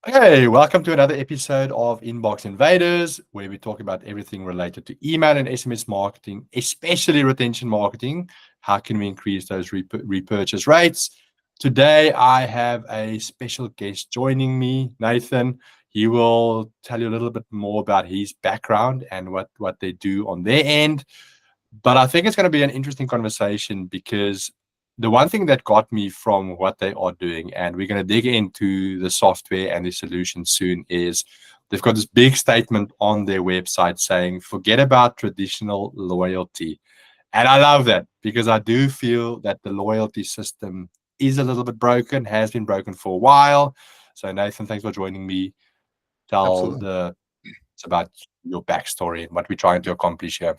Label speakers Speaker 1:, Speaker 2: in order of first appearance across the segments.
Speaker 1: Hey, welcome to another episode of Inbox Invaders, where we talk about everything related to email and SMS marketing, especially retention marketing. How can we increase those repurchase rates? Today, I have a special guest joining me, Nathan. He will tell you a little bit more about his background and what they do on their end. But I think it's going to be an interesting conversation because the one thing that got me from what they are doing, and we're going to dig into the software and the solution soon, is they've got this big statement on their website saying, forget about traditional loyalty. And I love that because I do feel that the loyalty system is a little bit broken, has been broken for a while. So Nathan, thanks for joining me.
Speaker 2: Absolutely.
Speaker 1: It's about your backstory and what we're trying to accomplish here.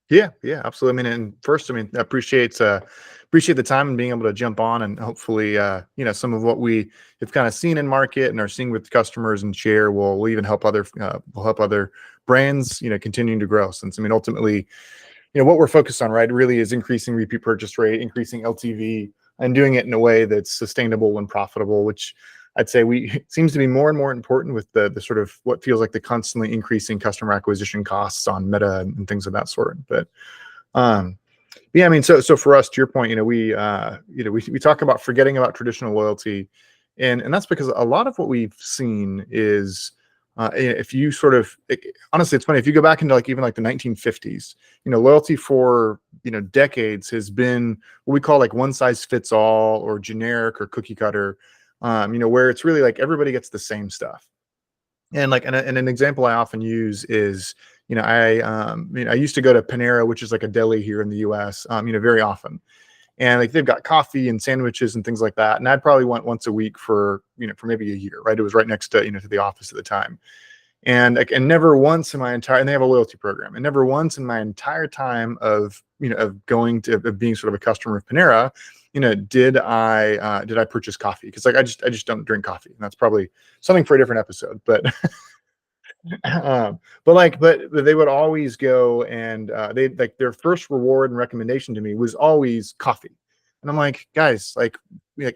Speaker 2: Yeah, absolutely. And first, I appreciate the time and being able to jump on and hopefully, some of what we have kind of seen in market and are seeing with customers and share will even help other brands, continuing to grow. Since ultimately, what we're focused on, right, really is increasing repeat purchase rate, increasing LTV, and doing it in a way that's sustainable and profitable, which I'd say seems to be more and more important with the sort of what feels like the constantly increasing customer acquisition costs on Meta and things of that sort. But yeah, so for us, to your point, we talk about forgetting about traditional loyalty, and that's because a lot of what we've seen is if you sort of honestly, it's funny if you go back into even the 1950s, loyalty for decades has been what we call like one size fits all or generic or cookie cutter. Where it's really like everybody gets the same stuff. And an example I often use is, I used to go to Panera, which is like a deli here in the US, very often. And like they've got coffee and sandwiches and things like that. And I'd probably went once a week for maybe a year, right? It was right next to, to the office at the time. And never once in my entire, and they have a loyalty program, and never once in my entire time of of being sort of a customer of Panera, did I purchase coffee? Because I just don't drink coffee, and that's probably something for a different episode. But but they would always go and they like their first reward and recommendation to me was always coffee. And I'm like, guys, like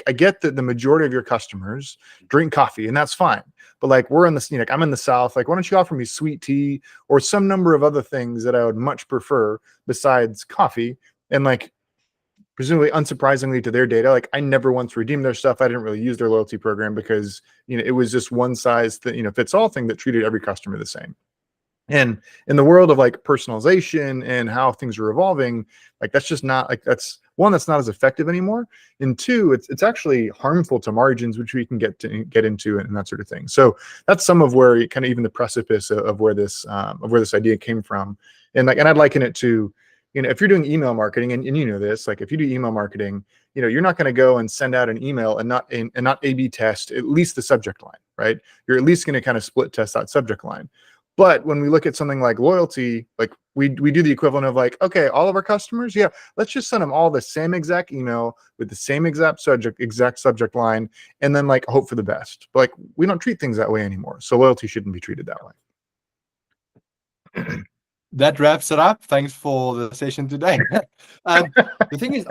Speaker 2: I get that the majority of your customers drink coffee, and that's fine. But like we're in the I'm in the South. Like, why don't you offer me sweet tea or some number of other things that I would much prefer besides coffee? And like presumably unsurprisingly to their data, like I never once redeemed their stuff. I didn't really use their loyalty program because it was just one size fits all thing that treated every customer the same. And in the world of like personalization and how things are evolving, like that's just not like that's that's not as effective anymore. And two, it's actually harmful to margins, which we can get into and that sort of thing. So that's some of where kind of even the precipice of where this idea came from. And I'd liken it to, if you're doing email marketing and this, like if you do email marketing, you're not going to go and send out an email and not A/B test at least the subject line, right? You're at least going to kind of split test that subject line. But when we look at something like loyalty, like we do the equivalent of like, okay, all of our customers, yeah, let's just send them all the same exact email with the same exact subject line, and then like hope for the best. But like we don't treat things that way anymore. So loyalty shouldn't be treated that way.
Speaker 1: That wraps it up. Thanks for the session today. The thing is,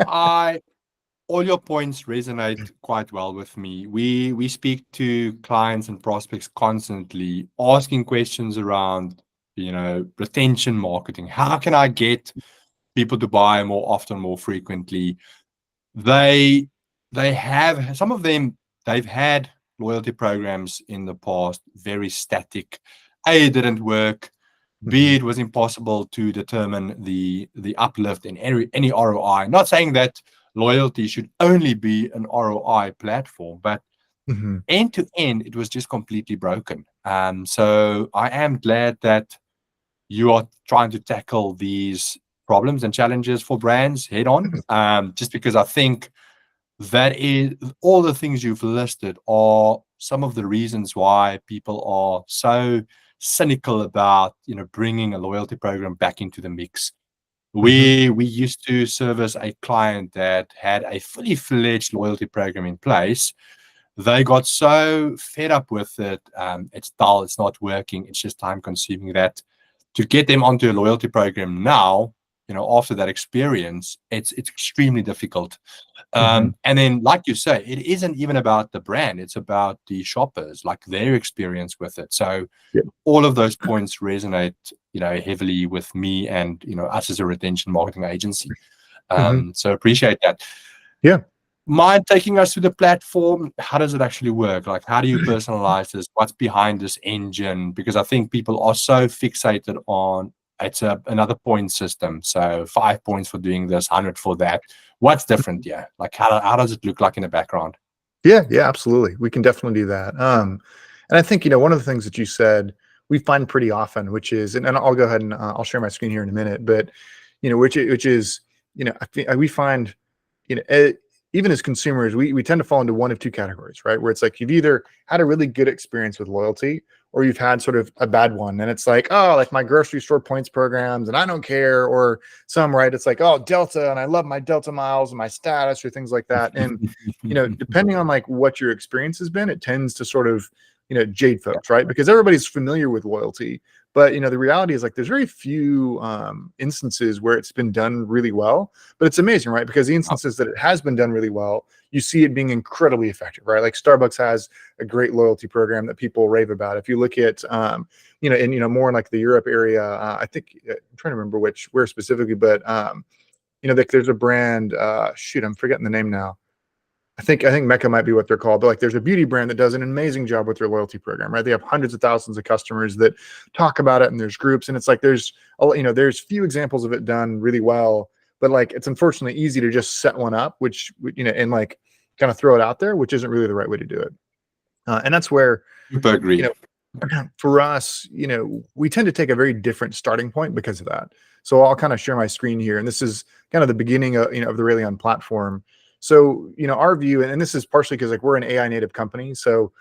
Speaker 1: all your points resonate quite well with me. We speak to clients and prospects constantly, asking questions around, retention marketing. How can I get people to buy more often, more frequently? They have some of them. They've had loyalty programs in the past, very static. A, it didn't work. B, it was impossible to determine the uplift in any ROI. Not saying that loyalty should only be an ROI platform, but end to end, it was just completely broken. So I am glad that you are trying to tackle these problems and challenges for brands head on. Just because I think that is all the things you've listed are some of the reasons why people are so cynical about bringing a loyalty program back into the mix. We used to service a client that had a fully fledged loyalty program in place. They got so fed up with it. It's dull, it's not working, it's just time consuming, that to get them onto a loyalty program now after that experience, it's extremely difficult.
Speaker 2: Mhm.
Speaker 1: And then, like you say, it isn't even about the brand; it's about the shoppers, like their experience with it. So
Speaker 2: Yeah.
Speaker 1: all of those points resonate, heavily with me and us as a retention marketing agency.
Speaker 2: Mhm.
Speaker 1: So appreciate that.
Speaker 2: Yeah.
Speaker 1: Mind taking us to the platform? How does it actually work? Like, how do you personalize this? What's behind this engine? Because I think people are so fixated on it's another point system. So 5 points for doing this, 100 for that. What's different here? Like, how does it look like in the background?
Speaker 2: Yeah, yeah, absolutely. We can definitely do that. And I think, one of the things that you said we find pretty often, which is, and I'll go ahead and I'll share my screen here in a minute, but which is, we find, you know, eh, even as consumers, we tend to fall into one of two categories, right? Where it's like you've either had a really good experience with loyalty, or you've had sort of a bad one, and it's like, oh, like my grocery store points programs, and I don't care, or some, right? It's like, oh, Delta, and I love my Delta miles and my status, or things like that, and depending on like what your experience has been, it tends to sort of, jade
Speaker 1: Yeah.
Speaker 2: folks, right? Because everybody's familiar with loyalty, but the reality is like there's very few instances where it's been done really well. But it's amazing, right? Because the instances that it has been done really well, you see it being incredibly effective, right? Like Starbucks has a great loyalty program that people rave about. If you look at more in like the Europe area, I think I'm trying to remember where specifically, but like there's a brand, shoot, I'm forgetting the name now. I think Mecca might be what they're called, but like there's a beauty brand that does an amazing job with their loyalty program, right? They have hundreds of thousands of customers that talk about it, and there's groups, and it's like there's few examples of it done really well, but like it's unfortunately easy to just set one up, which and like kind of throw it out there, which isn't really the right way to do it. And that's where
Speaker 1: Super
Speaker 2: you
Speaker 1: agree.
Speaker 2: know for us, we tend to take a very different starting point because of that. So I'll kind of share my screen here, and this is kind of the beginning of the Raleon platform. So our view, and this is partially because like we're an AI native company. So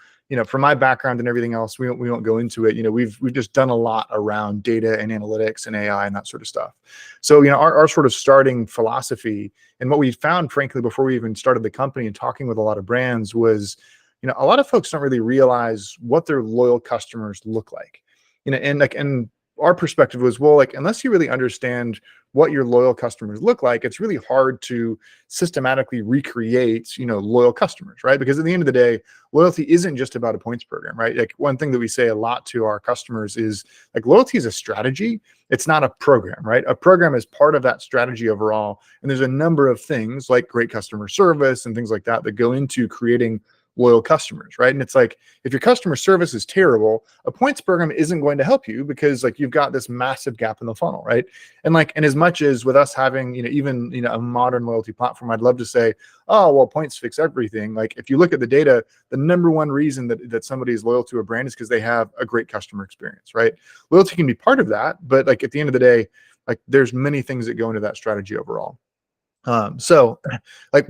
Speaker 2: from my background and everything else, we won't go into it. We've just done a lot around data and analytics and AI and that sort of stuff. So our sort of starting philosophy, and what we found, frankly, before we even started the company and talking with a lot of brands was, a lot of folks don't really realize what their loyal customers look like. And our perspective was, well, like, unless you really understand what your loyal customers look like, it's really hard to systematically recreate, loyal customers, right? Because at the end of the day, loyalty isn't just about a points program, right? Like one thing that we say a lot to our customers is like loyalty is a strategy. It's not a program, right? A program is part of that strategy overall. And there's a number of things like great customer service and things like that that go into creating loyal customers, right? And it's like, if your customer service is terrible, a points program isn't going to help you because like you've got this massive gap in the funnel, right? And as much as with us having, even, a modern loyalty platform, I'd love to say, oh, well, points fix everything. Like if you look at the data, the number one reason that somebody is loyal to a brand is because they have a great customer experience, right? Loyalty can be part of that, but like at the end of the day, like there's many things that go into that strategy overall. So like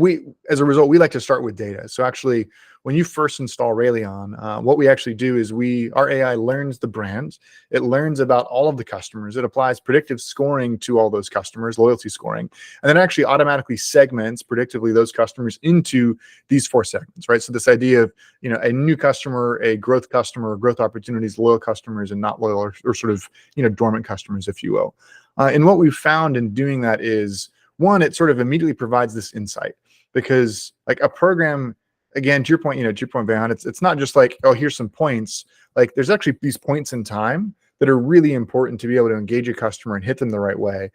Speaker 2: as a result, we like to start with data. So actually, when you first install Raleon, what we actually do is our AI learns the brands. It learns about all of the customers. It applies predictive scoring to all those customers, loyalty scoring, and then actually automatically segments predictively those customers into these 4 segments, right? So this idea of, a new customer, a growth customer, growth opportunities, loyal customers, and not loyal or sort of, dormant customers, if you will. And what we've found in doing that is, one, it sort of immediately provides this insight, because like a program, again, to your point, Van, it's not just like, oh, here's some points. Like there's actually these points in time that are really important to be able to engage a customer and hit them the right way.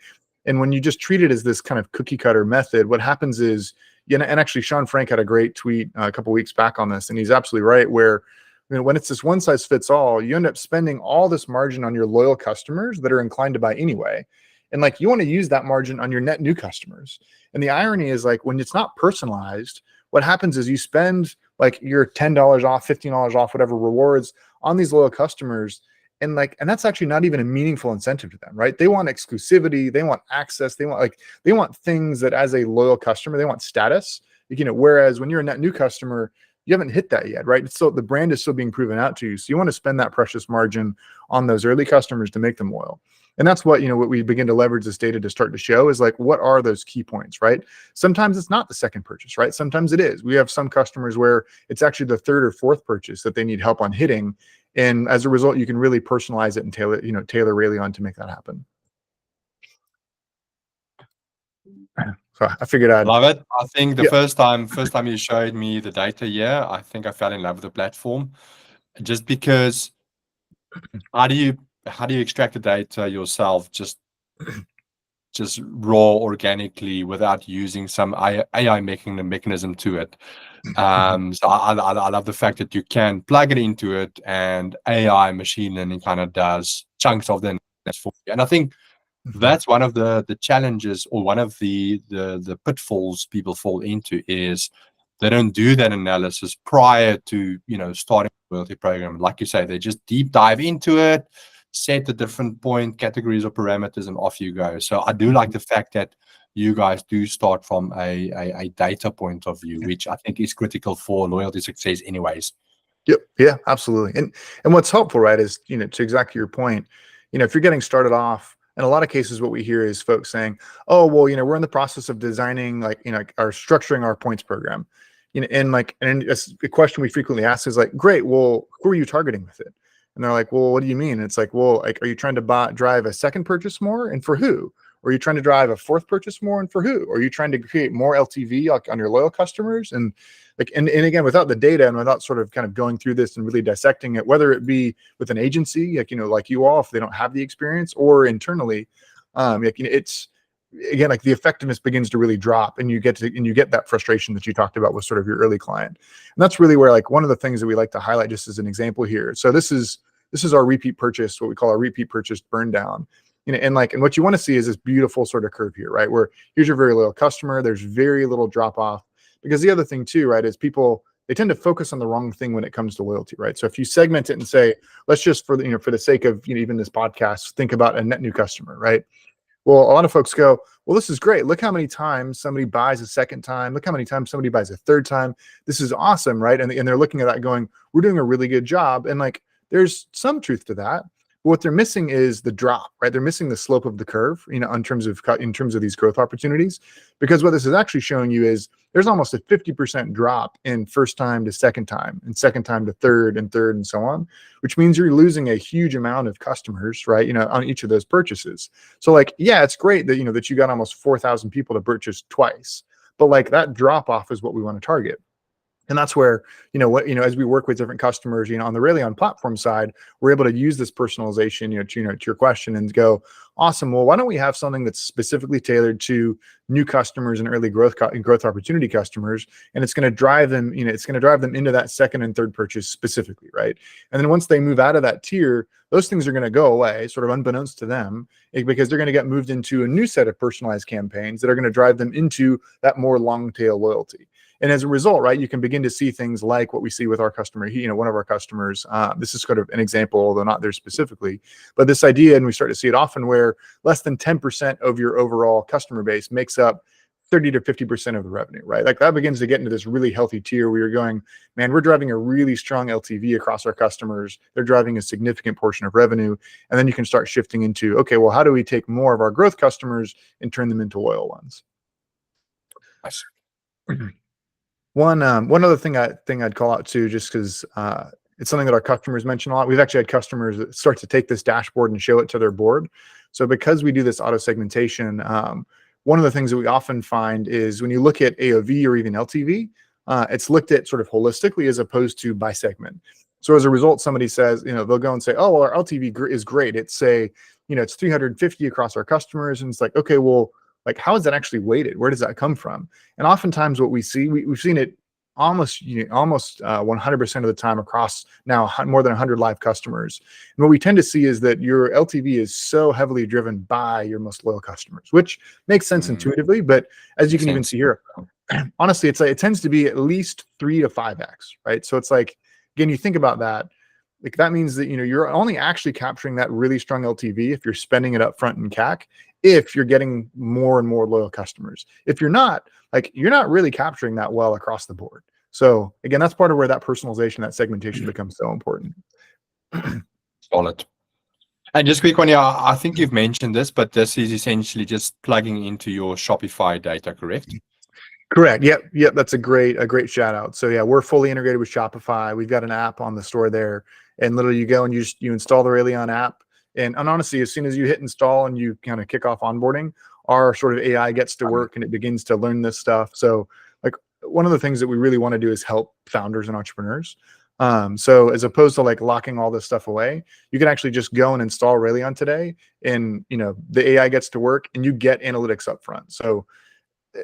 Speaker 2: And when you just treat it as this kind of cookie cutter method, what happens is, and actually Sean Frank had a great tweet a couple weeks back on this, and he's absolutely right, where when it's this one size fits all, you end up spending all this margin on your loyal customers that are inclined to buy anyway. And like you want to use that margin on your net new customers. And the irony is like when it's not personalized, what happens is you spend like your $10 off, $15 off, whatever rewards on these loyal customers. And that's actually not even a meaningful incentive to them, right? They want exclusivity, they want access, they want things that as a loyal customer, they want status. Whereas when you're a net new customer, you haven't hit that yet, right? So the brand is still being proven out to you. So you want to spend that precious margin on those early customers to make them loyal. And that's what we begin to leverage this data to start to show is like, what are those key points, right? Sometimes it's not the second purchase, right? Sometimes it is. We have some customers where it's actually the third or fourth purchase that they need help on hitting. And as a result, you can really personalize it and tailor Raleon to make that happen. So I figured I'd,
Speaker 1: Love it. I think the
Speaker 2: yeah.
Speaker 1: first time you showed me the data here, I think I fell in love with the platform just because how do you extract the data yourself just raw organically without using some AI mechanism to it. So I love the fact that you can plug it into it and AI machine learning kind of does chunks of the analysis for you. And I think that's one of the challenges or one of the pitfalls people fall into is they don't do that analysis prior to starting a loyalty program. Like you say, they just deep dive into it, set the different point categories or parameters, and off you go. So I do like the fact that you guys do start from a data point of view, which I think is critical for loyalty success anyways.
Speaker 2: Yep. Yeah, absolutely. And what's helpful, right, is, to exactly your point, if you're getting started off, in a lot of cases, what we hear is folks saying, oh, well, we're in the process of designing, our structuring our points program. And a question we frequently ask is like, great, well, who are you targeting with it? And they're like, well, what do you mean? And it's like, well, are you trying to drive a second purchase more, and for who? Or are you trying to drive a fourth purchase more, and for who? Or are you trying to create more LTV on your loyal customers? And and again, without the data and without sort of kind of going through this and really dissecting it, whether it be with an agency, like you all, if they don't have the experience, or internally, it's, again, like the effectiveness begins to really drop, and you get that frustration that you talked about with sort of your early client. And that's really where, like, one of the things that we like to highlight just as an example here. So this is our repeat purchase, what we call our repeat purchase burn down. And what you want to see is this beautiful sort of curve here, right? Where here's your very loyal customer. There's very little drop off, because the other thing too, right, is people, they tend to focus on the wrong thing when it comes to loyalty, right? So if you segment it and say, let's just for the sake of even this podcast, think about a net new customer, right? Well, a lot of folks go, well, this is great. Look how many times somebody buys a second time. Look how many times somebody buys a third time. This is awesome, right? And they're looking at that going, we're doing a really good job. And there's some truth to that. But what they're missing is the drop, right? They're missing the slope of the curve, in terms of these growth opportunities, because what this is actually showing you is there's almost a 50% drop in first time to second time, and second time to third, and so on, which means you're losing a huge amount of customers, right? On each of those purchases. So yeah, it's great that, that you got almost 4,000 people to purchase twice, but that drop off is what we want to target. And that's where, as we work with different customers, on the Raleon platform side, we're able to use this personalization, to your question, and go, awesome. Well, why don't we have something that's specifically tailored to new customers and early growth opportunity customers, and it's going to drive them, into that second and third purchase specifically, right? And then once they move out of that tier, those things are going to go away, sort of unbeknownst to them, because they're going to get moved into a new set of personalized campaigns that are going to drive them into that more long tail loyalty. And as a result, right, you can begin to see things like what we see with our customer. One of our customers, this is sort of an example, although not there specifically, but this idea, and we start to see it often, where less than 10% of your overall customer base makes up 30 to 50% of the revenue, right? That begins to get into this really healthy tier where you're going, man, we're driving a really strong LTV across our customers. They're driving a significant portion of revenue. And then you can start shifting into, okay, well, how do we take more of our growth customers and turn them into loyal ones?
Speaker 1: Nice.
Speaker 2: One other thing I'd call out too, just because it's something that our customers mention a lot. We've actually had customers that start to take this dashboard and show it to their board. So because we do this auto segmentation, one of the things that we often find is when you look at AOV or even LTV, it's looked at sort of holistically as opposed to by segment. So as a result, somebody says, they'll go and say, oh, well, our LTV is great. It's it's 350 across our customers. And it's like, okay, well, how is that actually weighted? Where does that come from? And oftentimes what we see, we've seen it almost 100% of the time across now more than 100 live customers. And what we tend to see is that your LTV is so heavily driven by your most loyal customers, which makes sense intuitively. But as you can even see here, honestly, it tends to be at least 3 to 5x, right? So it's again, you think about that. That means that you're only actually capturing that really strong LTV if you're spending it up front in CAC, if you're getting more and more loyal customers. If you're not, you're not really capturing that well across the board. So again, that's part of where that personalization, that segmentation becomes so important.
Speaker 1: Solid. And just quick one, yeah, I think you've mentioned this, but this is essentially just plugging into your Shopify data, correct?
Speaker 2: Correct. Yep. That's a great shout out. So yeah, we're fully integrated with Shopify. We've got an app on the store there, and literally you go and you install the Raleon app. And honestly, as soon as you hit install and you kind of kick off onboarding, our sort of AI gets to work and it begins to learn this stuff. So like one of the things that we really want to do is help founders and entrepreneurs. So as opposed to like locking all this stuff away, you can actually just go and install Raleon today, and the AI gets to work and you get analytics up front. So,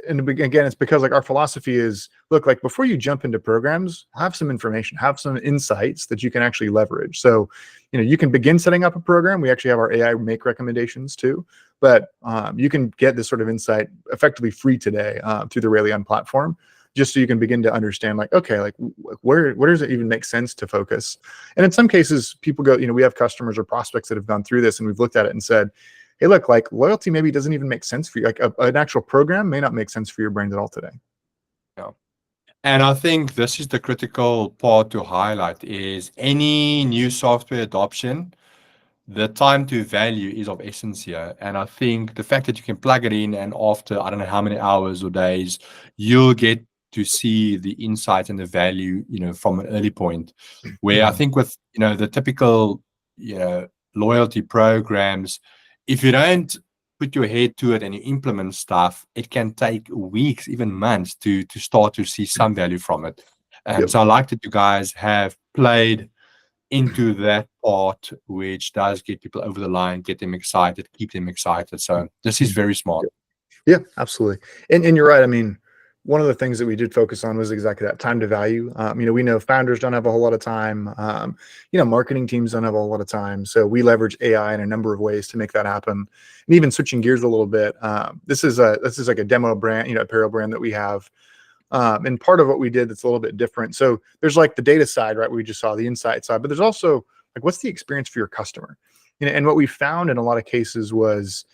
Speaker 2: and again, it's because like our philosophy is, look, like before you jump into programs, have some information, have some insights that you can actually leverage. So, you can begin setting up a program. We actually have our AI make recommendations too, but you can get this sort of insight effectively free today through the Raleon platform, just so you can begin to understand, like, okay, like where does it even make sense to focus? And in some cases, people go, we have customers or prospects that have gone through this, and we've looked at it and said, hey, look, like loyalty maybe doesn't even make sense for you. Like an actual program may not make sense for your brand at all today.
Speaker 1: Yeah. And I think this is the critical part to highlight is any new software adoption, the time to value is of essence here. And I think the fact that you can plug it in and after, I don't know how many hours or days, you'll get to see the insight and the value, from an early point. Where I think with, the typical, loyalty programs, if you don't put your head to it and you implement stuff, it can take weeks, even months to start to see some value from it.
Speaker 2: Yep.
Speaker 1: So I like that you guys have played into that part, which does get people over the line, get them excited, keep them excited. So this is very smart.
Speaker 2: Yeah, absolutely. And you're right. I mean, one of the things that we did focus on was exactly that time to value. We know founders don't have a whole lot of time. Marketing teams don't have a whole lot of time. So we leverage AI in a number of ways to make that happen. And even switching gears a little bit, this is like a demo brand, apparel brand that we have. And part of what we did that's a little bit different. So there's like the data side, right? We just saw the insight side, but there's also like, what's the experience for your customer? And what we found in a lot of cases was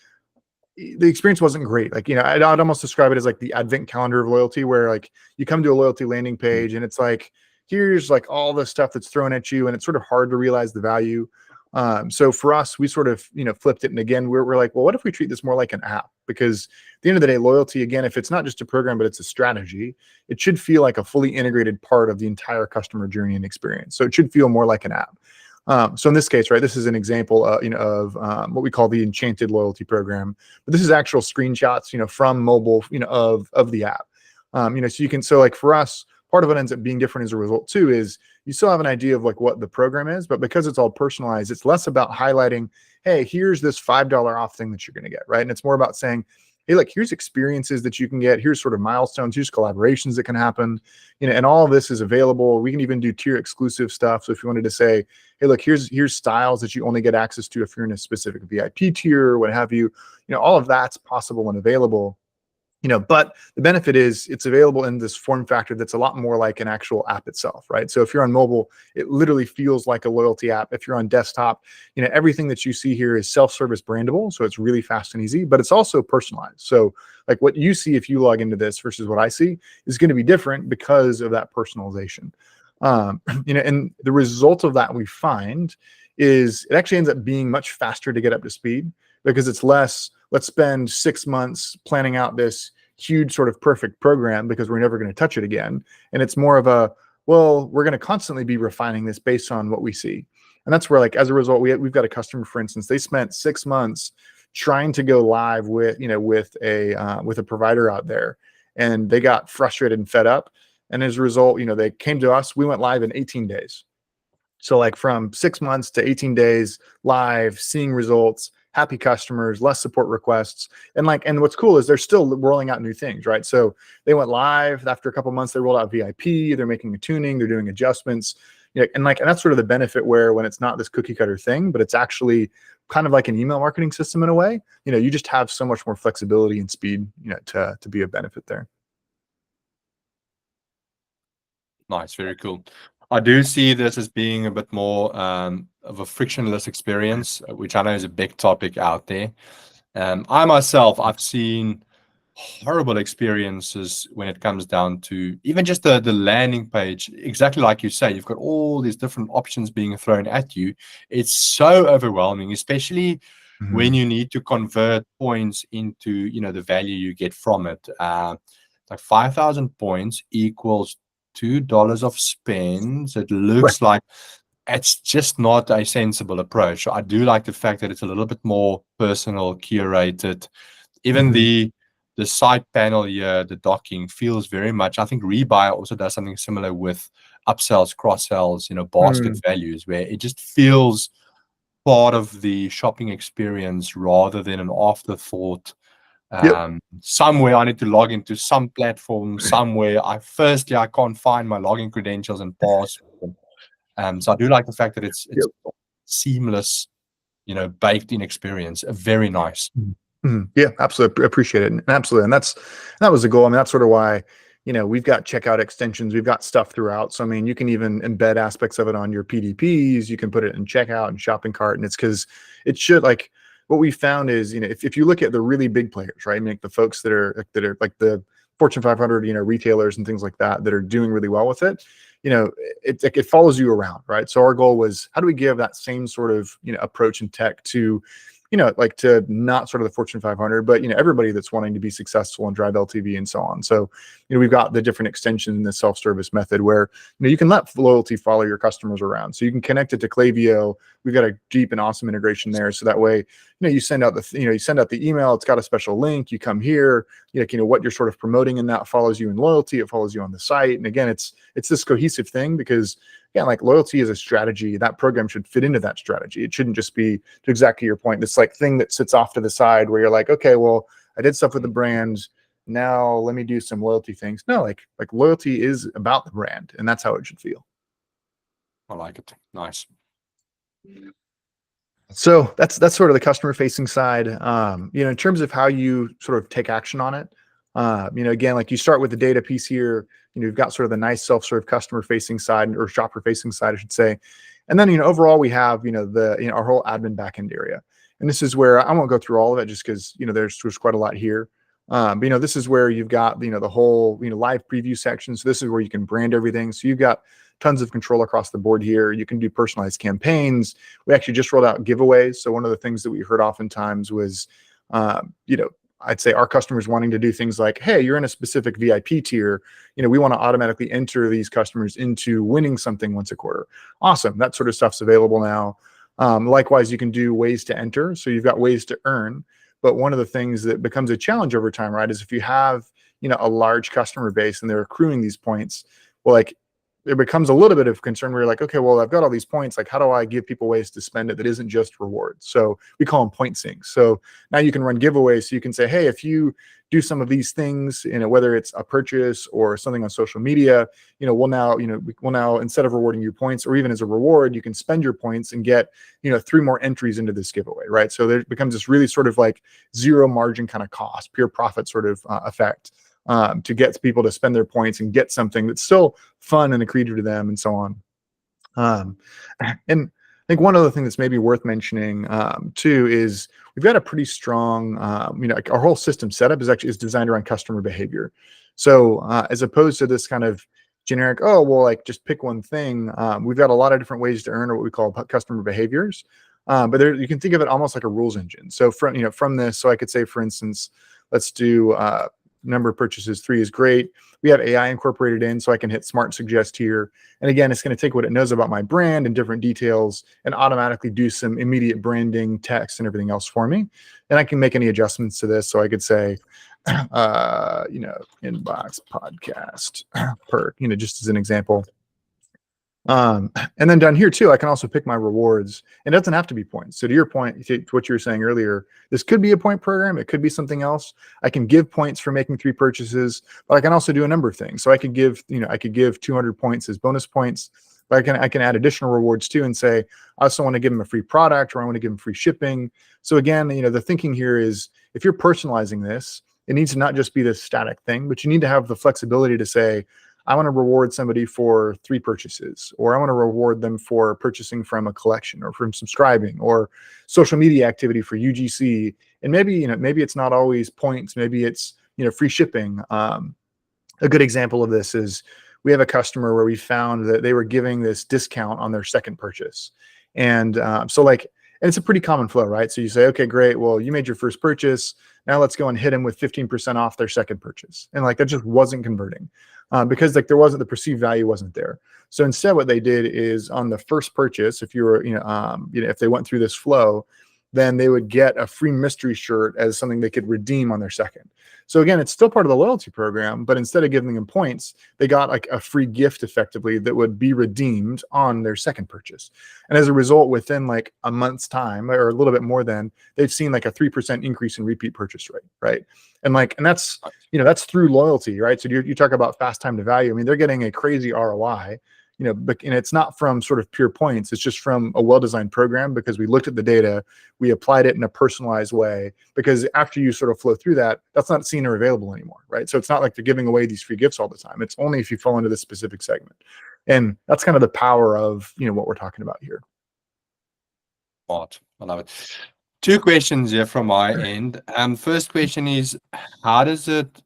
Speaker 2: the experience wasn't great. Like, I'd almost describe it as like the advent calendar of loyalty, where like you come to a loyalty landing page and it's like, here's like all the stuff that's thrown at you, and it's sort of hard to realize the value. So for us, we sort of, flipped it. And again, we're like, well, what if we treat this more like an app? Because at the end of the day, loyalty, again, if it's not just a program, but it's a strategy, it should feel like a fully integrated part of the entire customer journey and experience. So it should feel more like an app. So in this case, right, this is an example, of what we call the Enchanted loyalty program. But this is actual screenshots, from mobile, of the app. So like for us, part of what ends up being different as a result too is you still have an idea of like what the program is, but because it's all personalized, it's less about highlighting, hey, here's this $5 off thing that you're going to get, right? And it's more about saying, hey, look, here's experiences that you can get. Here's sort of milestones. Here's collaborations that can happen. And all of this is available. We can even do tier exclusive stuff. So if you wanted to say, hey, look, here's styles that you only get access to if you're in a specific VIP tier or what have you, all of that's possible and available. But the benefit is it's available in this form factor that's a lot more like an actual app itself, right? So if you're on mobile, it literally feels like a loyalty app. If you're on desktop, everything that you see here is self-service brandable. So it's really fast and easy, but it's also personalized. So like what you see if you log into this versus what I see is going to be different because of that personalization. And the result of that we find is it actually ends up being much faster to get up to speed, because it's less, let's spend 6 months planning out this huge sort of perfect program because we're never going to touch it again. And it's more of a, well, we're going to constantly be refining this based on what we see. And that's where, like, as a result, we've got a customer, for instance, they spent 6 months trying to go live with a provider out there, and they got frustrated and fed up. And as a result, they came to us, we went live in 18 days. So like from 6 months to 18 days live, seeing results, happy customers, less support requests. And what's cool is they're still rolling out new things, right? So they went live after a couple of months, they rolled out VIP, they're making a tuning, they're doing adjustments. And that's sort of the benefit, where when it's not this cookie cutter thing, but it's actually kind of like an email marketing system in a way, you just have so much more flexibility and speed, to be a benefit there.
Speaker 1: Nice, very cool. I do see this as being a bit more of a frictionless experience, which I know is a big topic out there. I myself, I've seen horrible experiences when it comes down to even just the landing page. Exactly like you say, you've got all these different options being thrown at you. It's so overwhelming, especially when you need to convert points into the value you get from it. Like 5,000 points equals $2 of spend. So it looks like it's just not a sensible approach. So I do like the fact that it's a little bit more personal, curated, Even the side panel here, the docking feels very much. I think Rebuy also does something similar with upsells, cross sells, basket values, where it just feels part of the shopping experience rather than an afterthought.
Speaker 2: Yep.
Speaker 1: Somewhere I need to log into some platform somewhere. I can't find my login credentials and password. So I do like the fact that it's
Speaker 2: Yep.
Speaker 1: seamless, baked in experience. Very nice.
Speaker 2: Yeah, absolutely. Appreciate it. And absolutely. And that was the goal. I mean, that's sort of why, we've got checkout extensions, we've got stuff throughout. So, I mean, you can even embed aspects of it on your PDPs. You can put it in checkout and shopping cart. And it's because it should, like, what we found is, if you look at the really big players, right? I mean, like the folks that are like the Fortune 500, retailers and things like that are doing really well with it. It follows you around, right? So our goal was, how do we give that same sort of, approach in tech to, like to not sort of the Fortune 500, but, everybody that's wanting to be successful and drive LTV and so on. So, we've got the different extensions in the self-service method where, you can let loyalty follow your customers around. So you can connect it to Klaviyo. We've got a deep and awesome integration there. So that way, you send out the email, it's got a special link, you come here, what you're sort of promoting in that follows you in loyalty, it follows you on the site. And again, it's this cohesive thing because, yeah, like loyalty is a strategy. That program should fit into that strategy. It shouldn't just be, to exactly your point, this like thing that sits off to the side where you're like, okay, well, I did stuff with the brand. Now let me do some loyalty things. No, like loyalty is about the brand, and that's how it should feel.
Speaker 1: I like it. Nice.
Speaker 2: So that's sort of the customer facing side. In terms of how you sort of take action on it, again, like you start with the data piece here, you've got sort of the nice self-serve customer facing side or shopper facing side, I should say. And then, overall we have, our whole admin backend area. And this is where I won't go through all of it just because, there's quite a lot here. But, this is where you've got, the whole, live preview section. So this is where you can brand everything. So you've got tons of control across the board here. You can do personalized campaigns. We actually just rolled out giveaways. So one of the things that we heard oftentimes was, I'd say our customers wanting to do things like, hey, you're in a specific VIP tier. We want to automatically enter these customers into winning something once a quarter. Awesome. That sort of stuff's available now. Likewise, you can do ways to enter. So you've got ways to earn. But one of the things that becomes a challenge over time, right, is if you have, a large customer base and they're accruing these points, well, like it becomes a little bit of concern where you're like, okay, well, I've got all these points. Like, how do I give people ways to spend it that isn't just rewards? So we call them point sinks. So now you can run giveaways. So you can say, hey, if you do some of these things, whether it's a purchase or something on social media, we'll now, instead of rewarding you points or even as a reward, you can spend your points and get, 3 more entries into this giveaway, right? So there becomes this really sort of like zero margin kind of cost, pure profit sort of effect. To get people to spend their points and get something that's still fun and accretive to them and so on. And I think one other thing that's maybe worth mentioning too is we've got a pretty strong, our whole system setup is designed around customer behavior. So as opposed to this kind of generic, oh, well, like just pick one thing, we've got a lot of different ways to earn or what we call customer behaviors. But you can think of it almost like a rules engine. So from this, so I could say, for instance, let's do number of purchases 3 is great. We have AI incorporated in, so I can hit smart suggest here. And again, it's going to take what it knows about my brand and different details and automatically do some immediate branding, text, and everything else for me. And I can make any adjustments to this. So I could say, inbox podcast perk, just as an example. And then down here too, I can also pick my rewards. It doesn't have to be points. So to your point, to what you were saying earlier, this could be a point program. It could be something else. I can give points for making 3 purchases, but I can also do a number of things. So I could give, 200 points as bonus points, but I can add additional rewards too and say, I also want to give them a free product or I want to give them free shipping. So again, the thinking here is if you're personalizing this, it needs to not just be this static thing, but you need to have the flexibility to say, I want to reward somebody for 3 purchases, or I want to reward them for purchasing from a collection or from subscribing or social media activity for UGC. And maybe it's not always points. Maybe it's, free shipping. A good example of this is we have a customer where we found that they were giving this discount on their second purchase. And and it's a pretty common flow, right? So you say, okay, great. Well, you made your first purchase. Now let's go and hit them with 15% off their second purchase. And that just wasn't converting. Because the perceived value wasn't there. So instead what they did is on the first purchase, if you were, if they went through this flow, then they would get a free mystery shirt as something they could redeem on their second. So again, it's still part of the loyalty program, but instead of giving them points, they got like a free gift effectively that would be redeemed on their second purchase. And as a result, within like a month's time or a little bit more than, they've seen like a 3% increase in repeat purchase rate, right? And that's, that's through loyalty, right? So you talk about fast time to value. I mean, they're getting a crazy ROI, but and it's not from sort of pure points. It's just from a well-designed program, because we looked at the data, we applied it in a personalized way, because after you sort of flow through that, that's not seen or available anymore, right? So it's not like they're giving away these free gifts all the time. It's only if you fall into this specific segment. And that's kind of the power of, what we're talking about here.
Speaker 1: Smart. I love it. 2 questions here from my end. First question is, how does it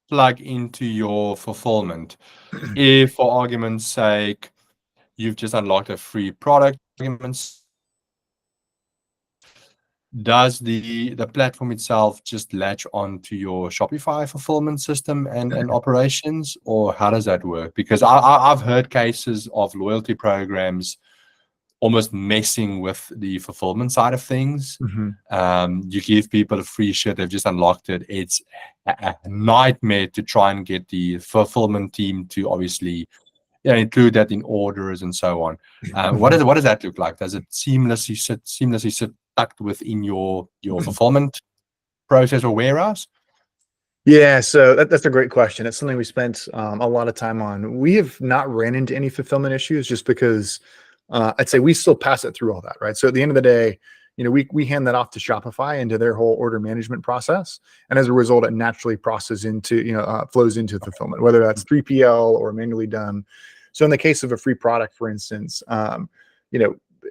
Speaker 1: plug into your fulfillment? If, for argument's sake, you've just unlocked a free product, does the platform itself just latch on to your Shopify fulfillment system and operations, or how does that work? Because I've heard cases of loyalty programs almost messing with the fulfillment side of things. You give people a free shirt, they've just unlocked it. It's a nightmare to try and get the fulfillment team to obviously include that in orders and so on. What does that look like? Does it seamlessly sit tucked within your fulfillment process or warehouse?
Speaker 2: Yeah, so that's a great question. It's something we spent a lot of time on. We have not ran into any fulfillment issues, just because I'd say we still pass it through all that, right? So at the end of the day, we hand that off to Shopify into their whole order management process, and as a result, it naturally flows into fulfillment, whether that's 3PL or manually done. So in the case of a free product, for instance,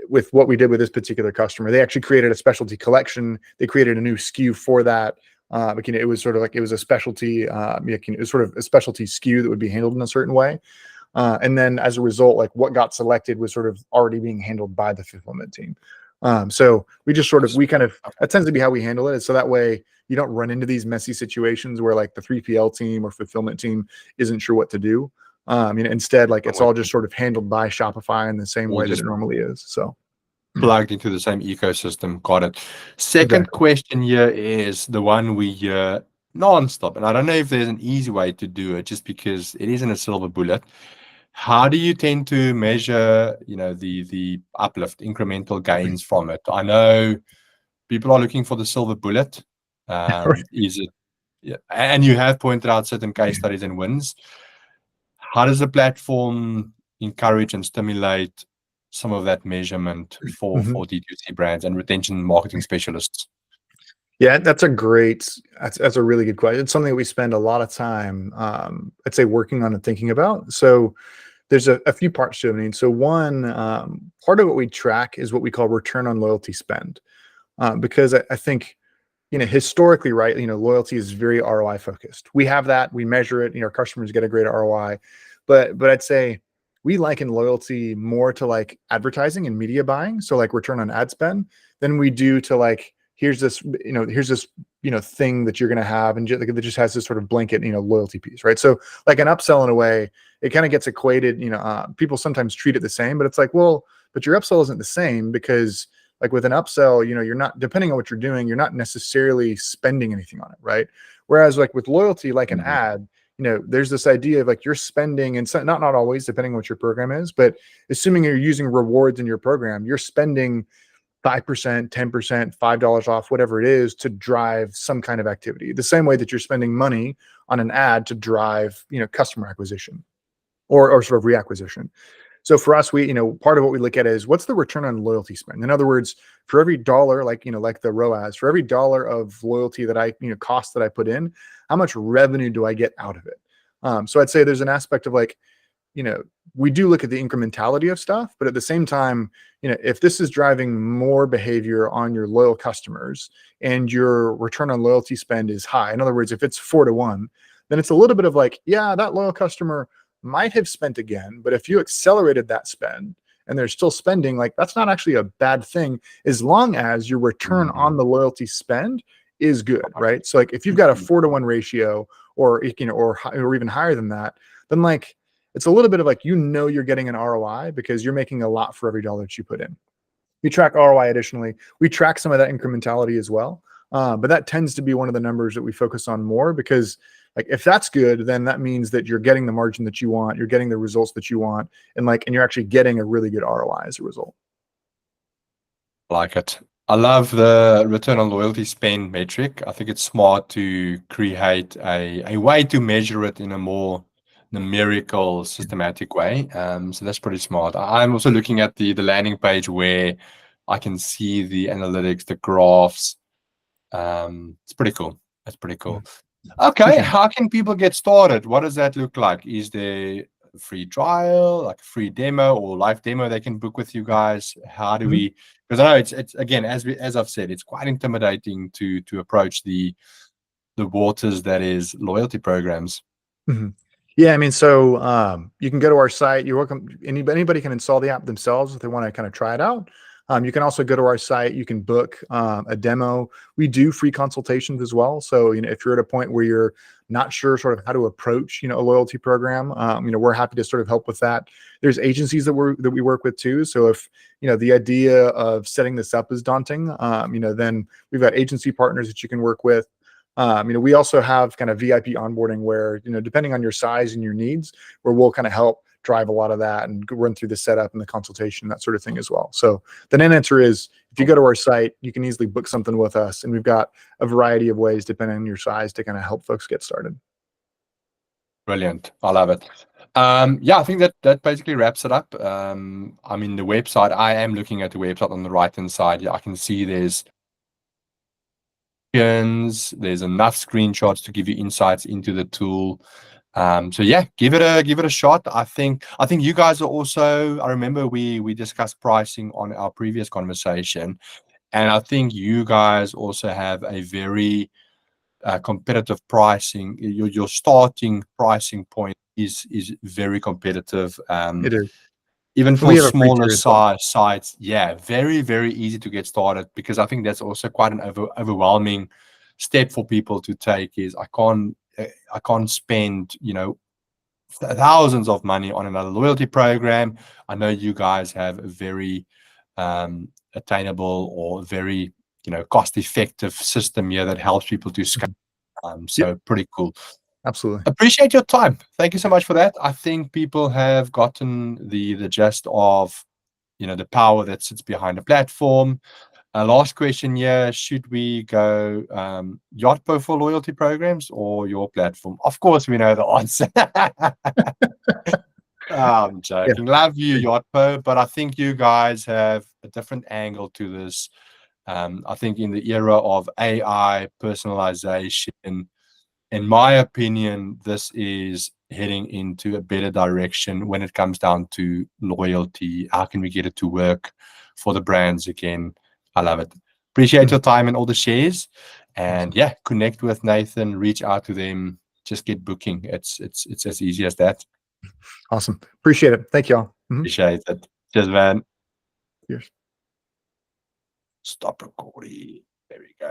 Speaker 2: with what we did with this particular customer, they actually created a specialty collection. They created a new SKU for that. It was sort of like, it was a specialty, it was sort of a specialty SKU that would be handled in a certain way. And then as a result, like what got selected was sort of already being handled by the fulfillment team. So that tends to be how we handle it. So that way you don't run into these messy situations where like the 3PL team or fulfillment team isn't sure what to do. Instead, like it's all just sort of handled by Shopify in the same way that it normally is. So
Speaker 1: plugged into the same ecosystem. Got it. Second question here is the one we hear nonstop, and I don't know if there's an easy way to do it, just because it isn't a silver bullet. How do you tend to measure, the uplift, incremental gains from it? I know people are looking for the silver bullet. Is it? Yeah, and you have pointed out certain case studies and wins. How does the platform encourage and stimulate some of that measurement for DTC brands and retention marketing specialists?
Speaker 2: Yeah, that's a really good question. It's something that we spend a lot of time, I'd say, working on and thinking about. So there's a few parts to it. I mean, so one, part of what we track is what we call return on loyalty spend, because I think, historically, right, loyalty is very ROI focused. We have that, we measure it, our customers get a great ROI, but I'd say we liken loyalty more to like advertising and media buying. So like return on ad spend than we do to like, here's this thing that you're going to have, and that just has this sort of blanket, loyalty piece, right? So like an upsell, in a way, it kind of gets equated, people sometimes treat it the same, but it's like, well, but your upsell isn't the same, because like with an upsell, you're not, depending on what you're doing, you're not necessarily spending anything on it, right? Whereas like with loyalty, like an ad, there's this idea of like you're spending, and so, not always, depending on what your program is, but assuming you're using rewards in your program, you're spending 5%, 10%, $5 off, whatever it is, to drive some kind of activity. The same way that you're spending money on an ad to drive, customer acquisition or sort of reacquisition. So for us, we, part of what we look at is what's the return on loyalty spend. In other words, for every dollar, like the ROAS, for every dollar of loyalty that I, cost that I put in, how much revenue do I get out of it? So I'd say there's an aspect of like, we do look at the incrementality of stuff, but at the same time, if this is driving more behavior on your loyal customers and your return on loyalty spend is high, in other words, if it's 4-to-1, then it's a little bit of like, yeah, that loyal customer might have spent again, but if you accelerated that spend and they're still spending, like that's not actually a bad thing, as long as your return on the loyalty spend is good, right? So like if you've got a 4-to-1 ratio or even higher than that, then like it's a little bit of like, you're getting an ROI because you're making a lot for every dollar that you put in. We track ROI additionally. We track some of that incrementality as well. But that tends to be one of the numbers that we focus on more, because like if that's good, then that means that you're getting the margin that you want, you're getting the results that you want, and you're actually getting a really good ROI as a result.
Speaker 1: Like it. I love the return on loyalty spend metric. I think it's smart to create a way to measure it in a more numerical, systematic way. So that's pretty smart. I'm also looking at the landing page where I can see the analytics, the graphs. It's pretty cool. That's pretty cool. Okay, how can people get started? What does that look like? Is there a free trial, like a free demo or live demo they can book with you guys? How do we? Because I know it's again, as I've said, it's quite intimidating to approach the waters that is loyalty programs.
Speaker 2: Yeah, I mean, so you can go to our site. You're welcome. Anybody can install the app themselves if they want to kind of try it out. You can also go to our site. You can book a demo. We do free consultations as well. So if you're at a point where you're not sure sort of how to approach a loyalty program, we're happy to sort of help with that. There's agencies that we work with too. So if the idea of setting this up is daunting, then we've got agency partners that you can work with. We also have kind of VIP onboarding where, depending on your size and your needs, where we'll kind of help drive a lot of that and run through the setup and the consultation, that sort of thing as well. So the net answer is, if you go to our site, you can easily book something with us. And we've got a variety of ways, depending on your size, to kind of help folks get started.
Speaker 1: Brilliant. I love it. Yeah, I think that basically wraps it up. I mean, the website, I am looking at the website on the right-hand side. Yeah, I can see there's enough screenshots to give you insights into the tool. So yeah, give it a shot. I think you guys are also, I remember we discussed pricing on our previous conversation, and I think you guys also have a very competitive pricing. Your starting pricing point is very competitive.
Speaker 2: It is.
Speaker 1: Even
Speaker 2: And
Speaker 1: for
Speaker 2: we have a free
Speaker 1: smaller
Speaker 2: tier as well.
Speaker 1: sites, yeah, very, very easy to get started, because I think that's also quite an overwhelming step for people to take. Is I can't spend thousands of money on another loyalty program. I know you guys have a very attainable or very cost effective system here that helps people to scale. So pretty cool.
Speaker 2: Absolutely.
Speaker 1: Appreciate your time. Thank you so much for that. I think people have gotten the gist of the power that sits behind the platform. Last question here: should we go Yotpo for loyalty programs or your platform? Of course, we know the answer. I'm joking. Love you, Yotpo, but I think you guys have a different angle to this. I think in the era of AI personalization, in my opinion, this is heading into a better direction when it comes down to loyalty. How can we get it to work for the brands again? I love it. Appreciate your time and all the shares. And yeah, connect with Nathan, reach out to them, just get booking. It's as easy as that.
Speaker 2: Awesome. Appreciate it. Thank y'all.
Speaker 1: Appreciate it. Cheers, man.
Speaker 2: Cheers.
Speaker 1: Stop recording. There we go.